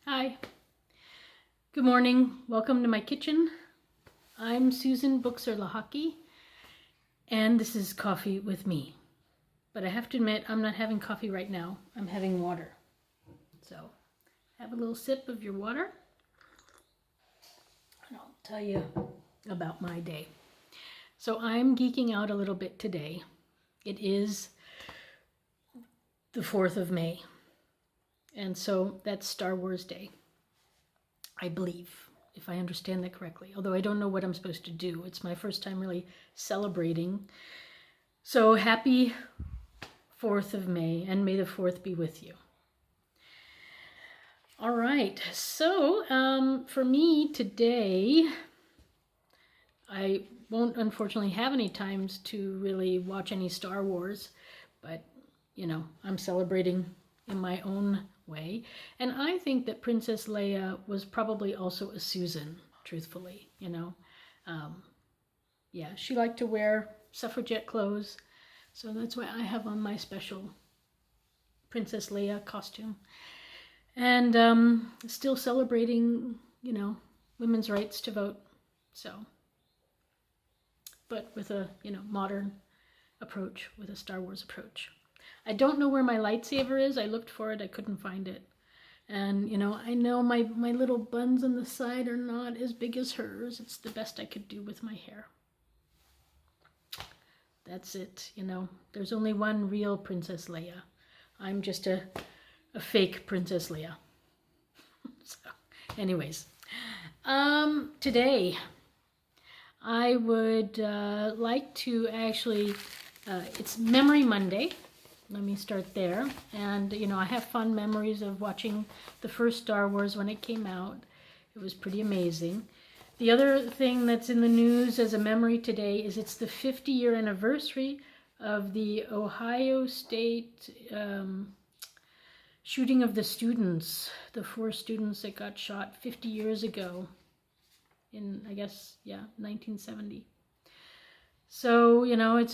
Hi, good morning. Welcome to my kitchen. I'm Susan Buchser-Lochocki, and this is Coffee with Me. But I have to admit, I'm not having coffee right now. I'm having water. So, have a little sip of your water, and I'll tell you about my day. So, I'm geeking out a little bit today. It is the 4th of May. And so that's Star Wars Day, I believe, if I understand that correctly. Although I don't know what I'm supposed to do. It's my first time really celebrating. So happy 4th of May, and may the 4th be with you. All right, so for me today, I won't unfortunately have any times to really watch any Star Wars, but, you know, I'm celebrating in my own way. And I think that Princess Leia was probably also a Susan, truthfully, you know. Yeah, she liked to wear suffragette clothes, so that's why I have on my special Princess Leia costume. And still celebrating, you know, women's rights to vote, so. But with a, you know, modern approach, with a Star Wars approach. I don't know where my lightsaber is. I looked for it. I couldn't find it. And, you know my little buns on the side are not as big as hers. It's the best I could do with my hair. That's it, you know. There's only one real Princess Leia. I'm just a fake Princess Leia. So, anyways. Today, I would like to actually, it's Memory Monday. Let me start there. And, you know, I have fond memories of watching the first Star Wars when it came out. It was pretty amazing. The other thing that's in the news as a memory today is it's the 50-year anniversary of the Ohio State shooting of the students, the 4 students that got shot 50 years ago in, I guess, yeah, 1970. So, you know,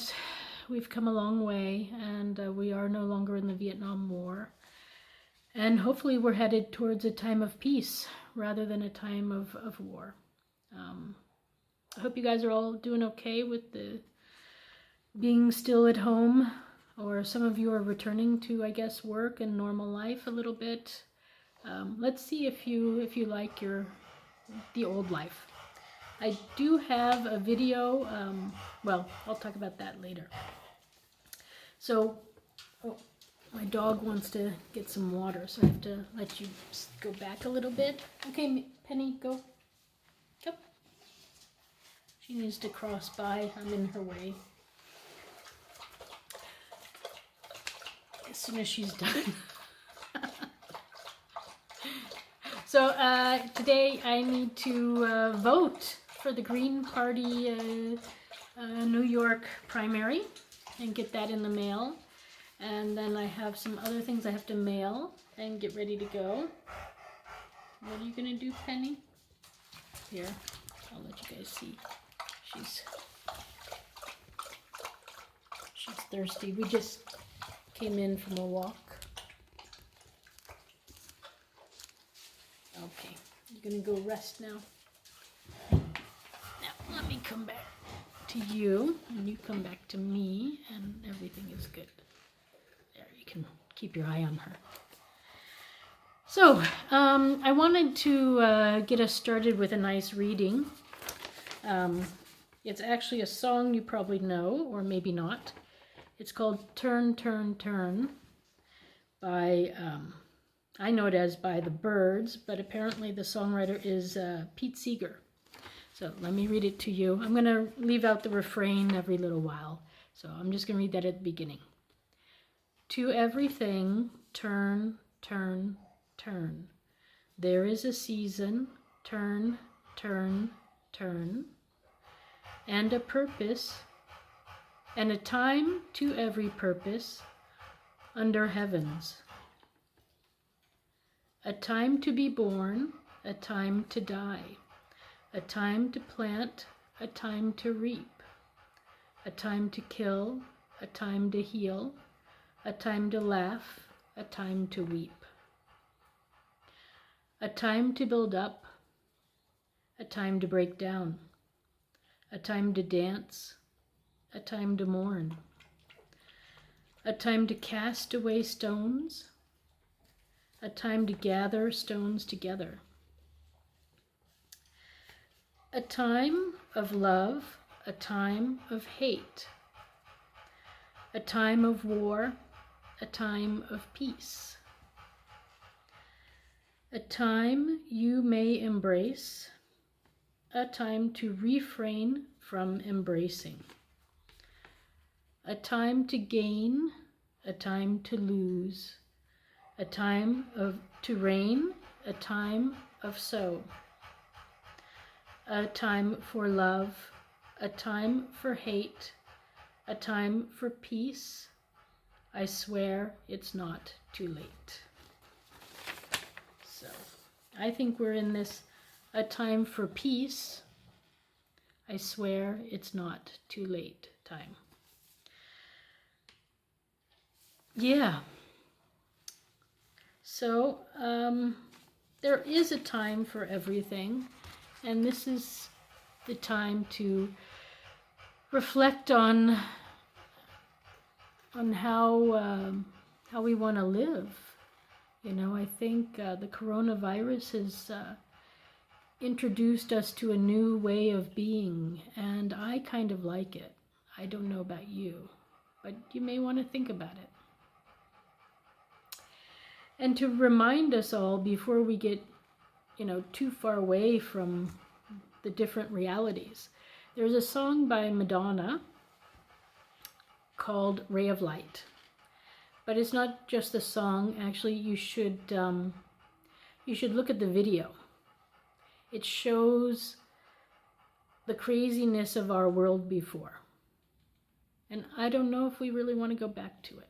we've come a long way, and we are no longer in the Vietnam War. And hopefully we're headed towards a time of peace rather than a time of war. I hope you guys are all doing okay with the being still at home, or some of you are returning to, I guess, work and normal life a little bit. Let's see if you like the old life. I do have a video, well, I'll talk about that later. So, oh, my dog wants to get some water, so I have to let you go back a little bit. Okay, Penny, go. Go. She needs to cross by. I'm in her way. As soon as she's done. So, today I need to vote for the Green Party New York primary and get that in the mail. And then I have some other things I have to mail and get ready to go. What are you gonna do, Penny? Here, I'll let you guys see. She's thirsty. We just came in from a walk. Okay, you're gonna go rest now. Now, let me come back to you, and you come back to me, and everything is good. There, you can keep your eye on her. So, I wanted to get us started with a nice reading. It's actually a song you probably know, or maybe not. It's called Turn, Turn, Turn by, I know it as by the Byrds, but apparently the songwriter is Pete Seeger. So let me read it to you. I'm going to leave out the refrain every little while. So I'm just going to read that at the beginning. To everything, turn, turn, turn. There is a season, turn, turn, turn. And a purpose, and a time to every purpose under heavens. A time to be born, a time to die. A time to plant, a time to reap, a time to kill, a time to heal, a time to laugh, a time to weep. A time to build up, a time to break down, a time to dance, a time to mourn, a time to cast away stones, a time to gather stones together, a time of love, a time of hate, a time of war, a time of peace, a time you may embrace, a time to refrain from embracing, a time to gain, a time to lose, a time to reign, a time of sow, a time for love, a time for hate, a time for peace. I swear it's not too late. So I think we're in this a time for peace. I swear it's not too late time. Yeah. So there is a time for everything, and this is the time to reflect on how we want to live. You know, I think the coronavirus has introduced us to a new way of being, and I kind of like it. I don't know about you, but you may want to think about it. And to remind us all before we get, too far away from the different realities, there's a song by Madonna called Ray of Light. But it's not just the song. Actually, you should look at the video. It shows the craziness of our world before. And I don't know if we really want to go back to it.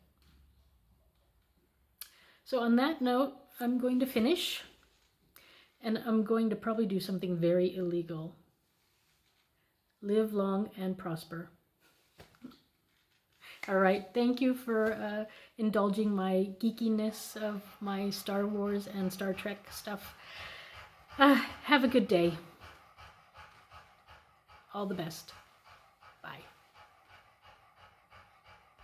So on that note, I'm going to finish. And I'm going to probably do something very illegal. Live long and prosper. All right, thank you for indulging my geekiness of my Star Wars and Star Trek stuff. Have a good day. All the best.